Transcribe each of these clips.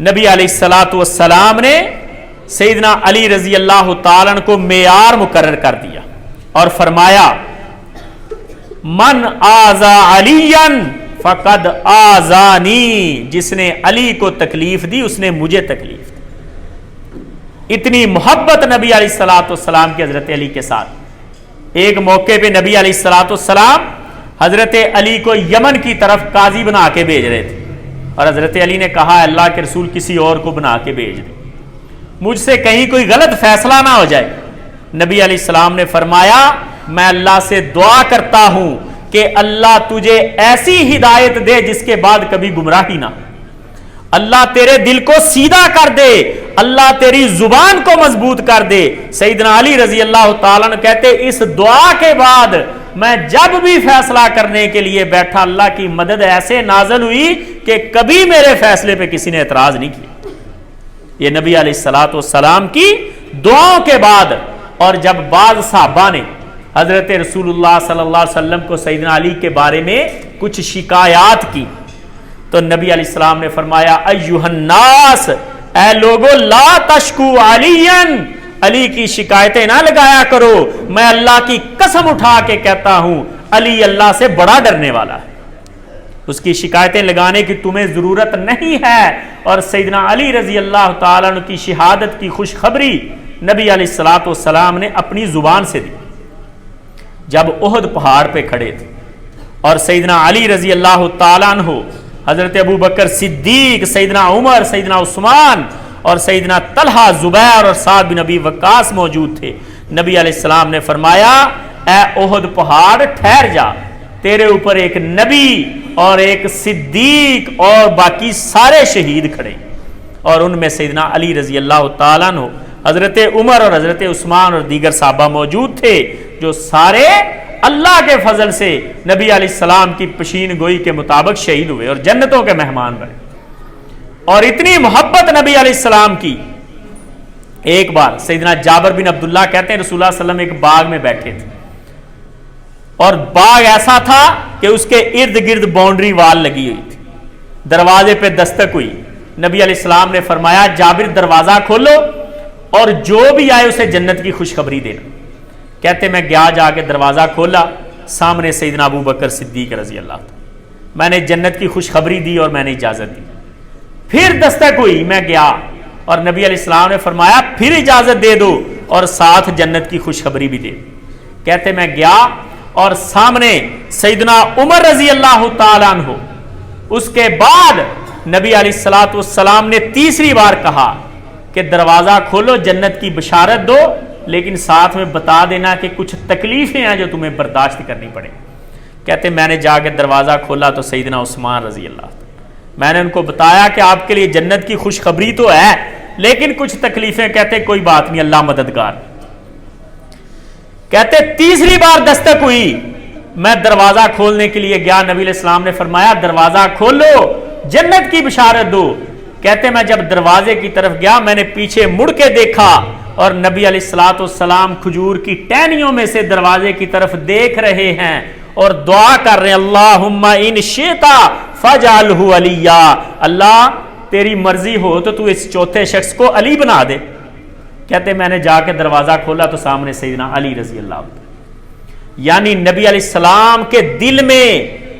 نبی علیہ الصلوۃ والسلام نے سیدنا علی رضی اللہ تعالیٰ عنہ کو معیار مقرر کر دیا اور فرمایا من آذا علیا فقد آذانی، جس نے علی کو تکلیف دی اس نے مجھے تکلیف دی۔ اتنی محبت نبی علیہ الصلوۃ والسلام کی حضرت علی کے ساتھ۔ ایک موقع پہ نبی علیہ الصلوۃ والسلام حضرت علی کو یمن کی طرف قاضی بنا کے بھیج رہے تھے، اور حضرت علی نے کہا اللہ کے رسول کسی اور کو بنا کے بھیج دیں، مجھ سے کہیں کوئی غلط فیصلہ نہ ہو جائے۔ نبی علیہ السلام نے فرمایا میں اللہ سے دعا کرتا ہوں کہ اللہ تجھے ایسی ہدایت دے جس کے بعد کبھی گمراہی نہ، اللہ تیرے دل کو سیدھا کر دے، اللہ تیری زبان کو مضبوط کر دے۔ سیدنا علی رضی اللہ تعالیٰ عنہ کہتے اس دعا کے بعد میں جب بھی فیصلہ کرنے کے لیے بیٹھا اللہ کی مدد ایسے نازل ہوئی کہ کبھی میرے فیصلے پہ کسی نے اعتراض نہیں کیا۔ یہ نبی علیہ الصلوۃ والسلام کی دعاؤں کے بعد۔ اور جب بعض صحابہ نے حضرت رسول اللہ صلی اللہ علیہ وسلم کو سیدنا علی کے بارے میں کچھ شکایات کی تو نبی علیہ السلام نے فرمایا ایھا الناس، اے لوگو لا تشکو علیا، علی کی شکایتیں نہ لگایا کرو، میں اللہ کی قسم اٹھا کے کہتا ہوں علی اللہ سے بڑا ڈرنے والا ہے، اس کی شکایتیں لگانے کی تمہیں ضرورت نہیں ہے۔ اور سیدنا علی رضی اللہ تعالیٰ عنہ کی شہادت کی خوشخبری نبی علیہ الصلوۃ والسلام نے اپنی زبان سے دی جب احد پہاڑ پہ کھڑے تھے، اور سیدنا علی رضی اللہ تعالیٰ عنہ، حضرت ابو بکر صدیق، سیدنا عمر، سیدنا عثمان اور سیدنا طلحہ، زبیر اور سعد بن ابی وقاص موجود تھے۔ نبی علیہ السلام نے فرمایا اے احد پہاڑ ٹھہر جا، تیرے اوپر ایک نبی اور ایک صدیق اور باقی سارے شہید کھڑے، اور ان میں سیدنا علی رضی اللہ تعالیٰ عنہ، حضرت عمر اور حضرت عثمان اور دیگر صحابہ موجود تھے جو سارے اللہ کے فضل سے نبی علیہ السلام کی پشین گوئی کے مطابق شہید ہوئے اور جنتوں کے مہمان بنے۔ اور اتنی محبت نبی علیہ السلام کی، ایک بار سیدنا جابر بن عبداللہ کہتے ہیں رسول اللہ صلی اللہ علیہ وسلم ایک باغ میں بیٹھے تھے، اور باغ ایسا تھا کہ اس کے ارد گرد باؤنڈری وال لگی ہوئی تھی، دروازے پہ دستک ہوئی، نبی علیہ السلام نے فرمایا جابر دروازہ کھولو اور جو بھی آئے اسے جنت کی خوشخبری دینا۔ کہتے میں گیا، جا کے دروازہ کھولا، سامنے سیدنا ابو بکر صدیق رضی اللہ عنہ، میں نے جنت کی خوشخبری دی اور میں نے اجازت دی۔ پھر دستک ہوئی، میں گیا اور نبی علیہ السلام نے فرمایا پھر اجازت دے دو اور ساتھ جنت کی خوشخبری بھی دے۔ کہتے میں گیا اور سامنے سیدنا عمر رضی اللہ تعالیٰ عنہ، اس کے بعد نبی علیہ الصلوۃ والسلام نے تیسری بار کہا کہ دروازہ کھولو، جنت کی بشارت دو، لیکن ساتھ میں بتا دینا کہ کچھ تکلیفیں ہیں جو تمہیں برداشت کرنی پڑیں۔ کہتے میں نے جا کے دروازہ کھولا تو سیدنا عثمان رضی اللہ عنہ، میں نے ان کو بتایا کہ آپ کے لیے جنت کی خوشخبری تو ہے لیکن کچھ تکلیفیں۔ کہتے کوئی بات نہیں، اللہ مددگار۔ کہتے تیسری بار دستک ہوئی، میں دروازہ کھولنے کے لیے گیا، نبی علیہ السلام نے فرمایا دروازہ کھولو، جنت کی بشارت دو۔ کہتے میں جب دروازے کی طرف گیا میں نے پیچھے مڑ کے دیکھا اور نبی علیہ الصلوۃ والسلام کھجور کی ٹہنیوں میں سے دروازے کی طرف دیکھ رہے ہیں اور دعا کر رہے ہیں اللہم ان شئت فاجعلہ علیا، اللہ تیری مرضی ہو تو تو اس چوتھے شخص کو علی بنا دے۔ کہتے میں نے جا کے دروازہ کھولا تو سامنے سیدنا علی رضی اللہ عنہ، یعنی نبی علیہ السلام کے دل میں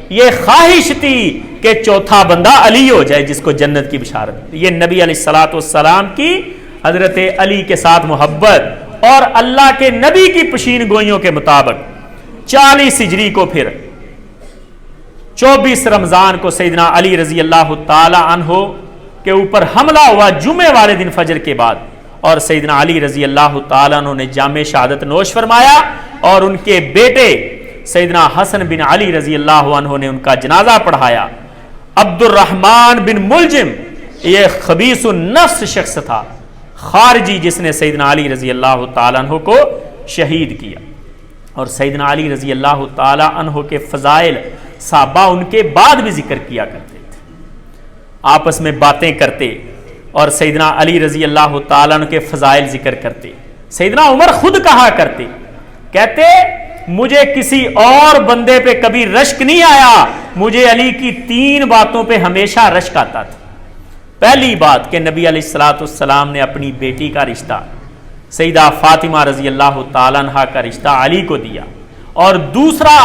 یہ خواہش تھی کہ چوتھا بندہ علی ہو جائے جس کو جنت کی بشارت۔ یہ نبی علیہ الصلوۃ والسلام کی حضرت علی کے ساتھ محبت، اور اللہ کے نبی کی پشین گوئیوں کے مطابق 40 ہجری کو پھر 24 رمضان کو سیدنا علی رضی اللہ تعالی عنہ کے اوپر حملہ ہوا جمعے والے دن فجر کے بعد، اور سیدنا علی رضی اللہ تعالی عنہ نے جام شہادت نوش فرمایا، اور ان کے بیٹے سیدنا حسن بن علی رضی اللہ عنہ نے ان کا جنازہ پڑھایا۔ عبد الرحمن بن ملجم یہ خبیث النفس شخص تھا، خارجی، جس نے سیدنا علی رضی اللہ تعالیٰ عنہ کو شہید کیا۔ اور سیدنا علی رضی اللہ تعالیٰ عنہ کے فضائل صحابہ ان کے بعد بھی ذکر کیا کرتے تھے، آپس میں باتیں کرتے اور سیدنا علی رضی اللہ تعالیٰ عنہ کے فضائل ذکر کرتے۔ سیدنا عمر خود کہا کرتے، کہتے مجھے کسی اور بندے پہ کبھی رشک نہیں آیا، مجھے علی کی 3 باتوں پہ ہمیشہ رشک آتا تھا۔ پہلی بات کہ نبی علیہ الصلوۃ والسلام نے اپنی بیٹی کا رشتہ سیدہ فاطمہ رضی اللہ تعالیٰ عنہا کا رشتہ علی کو دیا، اور دوسرا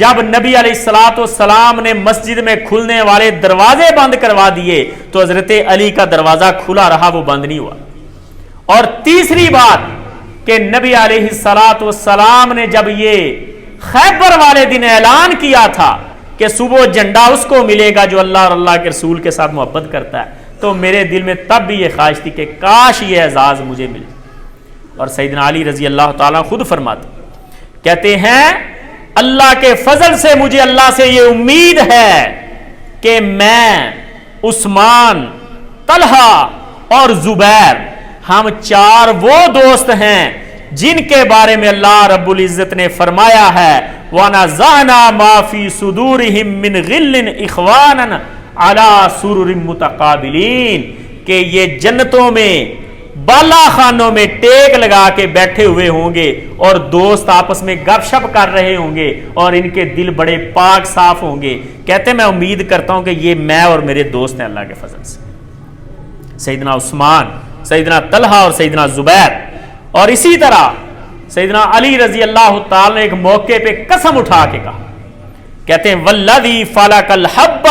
جب نبی علیہ الصلوۃ والسلام نے مسجد میں کھلنے والے دروازے بند کروا دیے تو حضرت علی کا دروازہ کھلا رہا، وہ بند نہیں ہوا۔ اور تیسری بات کہ نبی علیہ الصلوۃ والسلام نے جب یہ خیبر والے دن اعلان کیا تھا کہ صبح جھنڈا اس کو ملے گا جو اللہ اور اللہ کے رسول کے ساتھ محبت کرتا ہے، تو میرے دل میں تب بھی یہ خواہش تھی کہ کاش یہ اعزاز مجھے ملے۔ اور سیدنا علی رضی اللہ تعالیٰ خود فرماتے کہتے ہیں اللہ کے فضل سے مجھے اللہ سے یہ امید ہے کہ میں، عثمان، طلحہ اور زبیر، ہم چار وہ دوست ہیں جن کے بارے میں اللہ رب العزت نے فرمایا ہے وَنَزَعْنَا مَا فِي صُدُورِهِم مِّن غِلٍّ إِخْوَانًا عَلَى سُرُرٍ مُتَقَابِلِينَ، کہ یہ جنتوں میں بالا خانوں میں ٹیک لگا کے بیٹھے ہوئے ہوں گے اور دوست آپس میں گپ شپ کر رہے ہوں گے اور ان کے دل بڑے پاک صاف ہوں گے۔ کہتے ہیں میں امید کرتا ہوں کہ یہ میں اور میرے دوست ہیں اللہ کے فضل سے، سیدنا عثمان، سیدنا طلحہ اور سیدنا زبیر۔ اور اسی طرح سیدنا علی رضی اللہ تعالی نے ایک موقع پہ قسم اٹھا کے کہا، کہتے ہیں والذی فلق الحب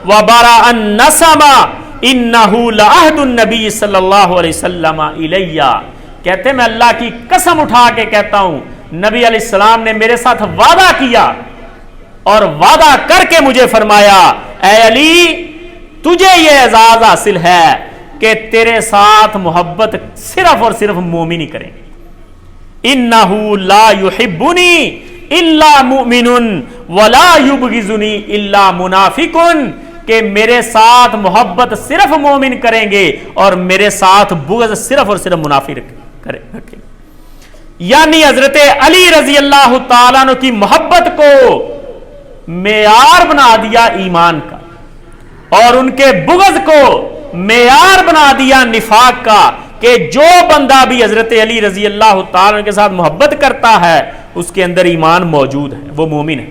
وبرأ النسم انہ لعہد النبی صلی اللہ علیہ وسلم الیہ، کہتے ہیں میں اللہ کی قسم اٹھا کے کہتا ہوں نبی علیہ السلام نے میرے ساتھ وعدہ کیا اور وعدہ کر کے مجھے فرمایا اے علی تجھے یہ اعزاز حاصل ہے کہ تیرے ساتھ محبت صرف اور صرف مومن ہی کریں گے، انہ لا یحبنی الا مؤمن ولا یبغضنی الا منافق، کہ میرے ساتھ محبت صرف مومن کریں گے اور میرے ساتھ بغض صرف اور صرف منافق رکھیں گے۔ یعنی حضرت علی رضی اللہ تعالیٰ عنہ کی محبت کو معیار بنا دیا ایمان کا، اور ان کے بغض کو معیار بنا دیا نفاق کا، کہ جو بندہ بھی حضرت علی رضی اللہ تعالیٰ عنہ کے ساتھ محبت کرتا ہے اس کے اندر ایمان موجود ہے، وہ مومن ہے،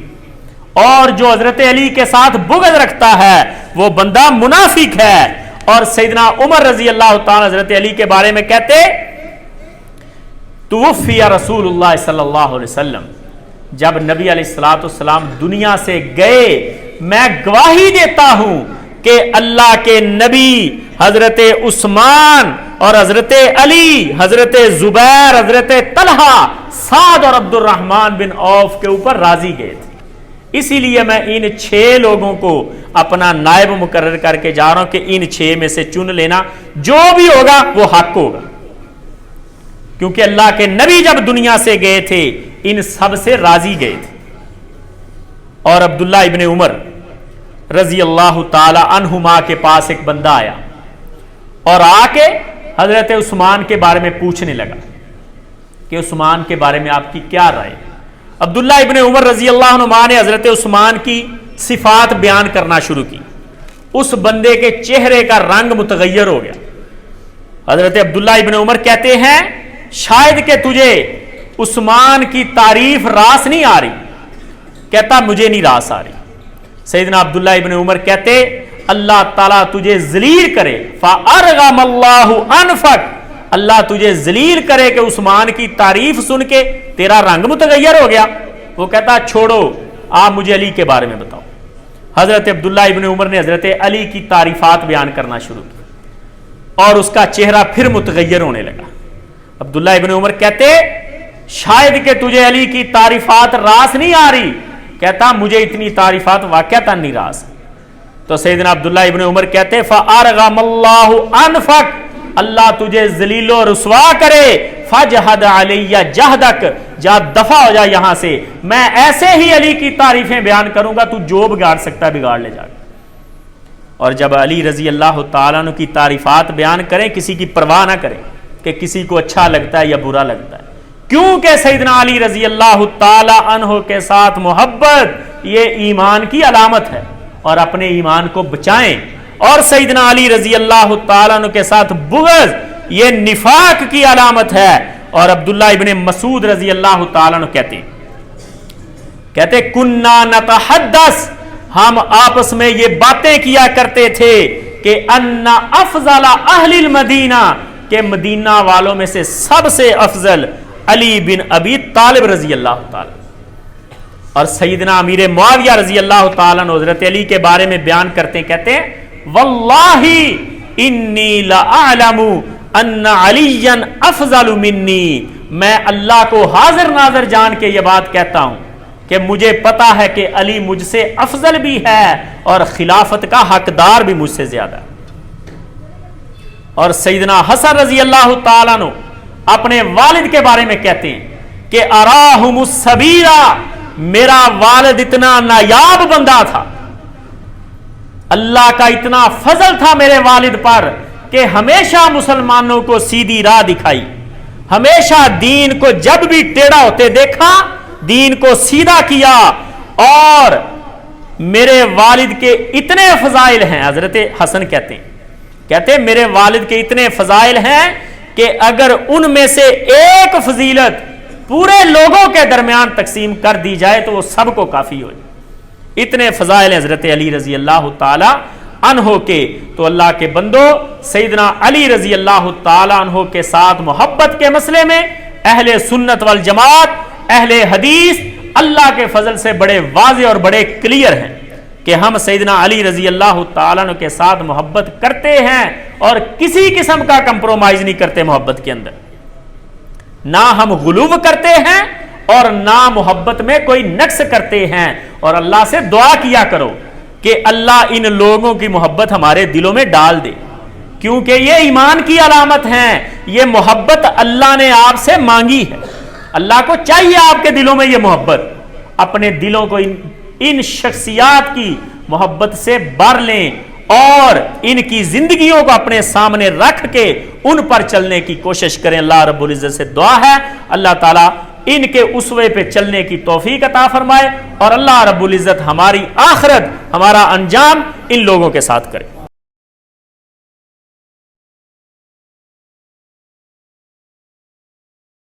اور جو حضرت علی کے ساتھ بغض رکھتا ہے وہ بندہ منافق ہے۔ اور سیدنا عمر رضی اللہ تعالیٰ حضرت علی کے بارے میں کہتے توفی رسول اللہ صلی اللہ علیہ وسلم، جب نبی علیہ الصلوۃ والسلام دنیا سے گئے میں گواہی دیتا ہوں کہ اللہ کے نبی حضرت عثمان اور حضرت علی، حضرت زبیر، حضرت طلحہ، سعد اور عبد الرحمن بن عوف کے اوپر راضی گئے تھے۔ اسی لیے میں ان 6 لوگوں کو اپنا نائب مقرر کر کے جا رہا ہوں کہ ان 6 میں سے چن لینا، جو بھی ہوگا وہ حق ہوگا، کیونکہ اللہ کے نبی جب دنیا سے گئے تھے ان سب سے راضی گئے تھے۔ اور عبداللہ ابن عمر رضی اللہ تعالی عنہما کے پاس ایک بندہ آیا اور آ کے حضرت عثمان کے بارے میں پوچھنے لگا کہ عثمان کے بارے میں آپ کی کیا رائے؟ عبداللہ ابن عمر رضی اللہ عنہما نے حضرت عثمان کی صفات بیان کرنا شروع کی، اس بندے کے چہرے کا رنگ متغیر ہو گیا۔ حضرت عبداللہ ابن عمر کہتے ہیں شاید کہ تجھے عثمان کی تعریف راس نہیں آ رہی، کہتا مجھے نہیں راس آ رہی۔ سیدنا عبداللہ ابن عمر کہتے اللہ تعالیٰ تجھے ذلیل کرے، فَأَرْغَمَ اللَّهُ أَنفَكَ، اللہ تجھے ذلیل کرے کہ عثمان کی تعریف سن کے تیرا رنگ متغیر ہو گیا۔ وہ کہتا چھوڑو آپ مجھے علی کے بارے میں بتاؤ۔ حضرت عبداللہ ابن عمر نے حضرت علی کی تعریفات بیان کرنا شروع کی اور اس کا چہرہ پھر متغیر ہونے لگا۔ عبداللہ ابن عمر کہتے شاید کہ تجھے علی کی تعریفات راس نہیں آ رہی، کہتا مجھے اتنی تعریفات واقعتاً نہیں راس۔ تو سیدنا عبداللہ ابن عمر کہتے فَأَرْغَمَ اللَّهُ أَنفَكَ، اللہ تجھے ذلیل و رسوا کرے، فَجْهَدْ عَلَيَّ جَهْدَكَ، جا دفع ہو جا یہاں سے، میں ایسے ہی علی کی تعریفیں بیان کروں گا، تو جو بگاڑ سکتا ہے بگاڑ لے جا۔ اور جب علی رضی اللہ تعالیٰ عنہ کی تعریفات بیان کریں کسی کی پرواہ نہ کریں کہ کسی کو اچھا لگتا ہے یا برا لگتا ہے، کیونکہ سیدنا علی رضی اللہ تعالی عنہ کے ساتھ محبت یہ ایمان کی علامت ہے، اور اپنے ایمان کو بچائیں۔ اور سیدنا علی رضی اللہ تعالیٰ عنہ کے ساتھ بغض یہ نفاق کی علامت ہے۔ اور عبداللہ ابن مسعود رضی اللہ تعالیٰ عنہ کہتے کننا نتحدث، ہم آپس میں یہ باتیں کیا کرتے تھے کہ ان افضل اہل المدینہ، کہ مدینہ والوں میں سے سب سے افضل علی بن ابی طالب رضی اللہ تعالی، اور سیدنا امیر معاویہ رضی اللہ تعالیٰ عنہ حضرت علی کے بارے میں بیان کرتے ہیں، کہتے ہیں واللہ انی لأعلم ان علی افضل منی، میں اللہ کو حاضر ناظر جان کے یہ بات کہتا ہوں کہ مجھے پتا ہے کہ علی مجھ سے افضل بھی ہے اور خلافت کا حقدار بھی مجھ سے زیادہ ہے۔ اور سیدنا حسن رضی اللہ تعالیٰ عنہ اپنے والد کے بارے میں کہتے ہیں کہ اراہم السبیرہ، میرا والد اتنا نایاب بندہ تھا، اللہ کا اتنا فضل تھا میرے والد پر کہ ہمیشہ مسلمانوں کو سیدھی راہ دکھائی، ہمیشہ دین کو جب بھی ٹیڑھا ہوتے دیکھا دین کو سیدھا کیا۔ اور میرے والد کے اتنے فضائل ہیں، حضرت حسن کہتے ہیں میرے والد کے اتنے فضائل ہیں کہ اگر ان میں سے ایک فضیلت پورے لوگوں کے درمیان تقسیم کر دی جائے تو وہ سب کو کافی ہو جائے، اتنے فضائل ہیں حضرت علی رضی اللہ تعالی عنہ کے۔ تو اللہ کے بندو، سیدنا علی رضی اللہ تعالی عنہ کے ساتھ محبت کے مسئلے میں اہل سنت والجماعت، اہل حدیث اللہ کے فضل سے بڑے واضح اور بڑے کلیئر ہیں کہ ہم سیدنا علی رضی اللہ تعالیٰ عنہ کے ساتھ محبت کرتے ہیں اور کسی قسم کا کمپرومائز نہیں کرتے محبت کے اندر، نہ ہم غلو کرتے ہیں اور نہ محبت میں کوئی نقص کرتے ہیں۔ اور اللہ سے دعا کیا کرو کہ اللہ ان لوگوں کی محبت ہمارے دلوں میں ڈال دے، کیونکہ یہ ایمان کی علامت ہیں، یہ محبت اللہ نے آپ سے مانگی ہے، اللہ کو چاہیے آپ کے دلوں میں یہ محبت، اپنے دلوں کو ان شخصیات کی محبت سے بھر لیں اور ان کی زندگیوں کو اپنے سامنے رکھ کے ان پر چلنے کی کوشش کریں۔ اللہ رب العزت سے دعا ہے اللہ تعالیٰ ان کے اسوے پہ چلنے کی توفیق عطا فرمائے اور اللہ رب العزت ہماری آخرت، ہمارا انجام ان لوگوں کے ساتھ کرے۔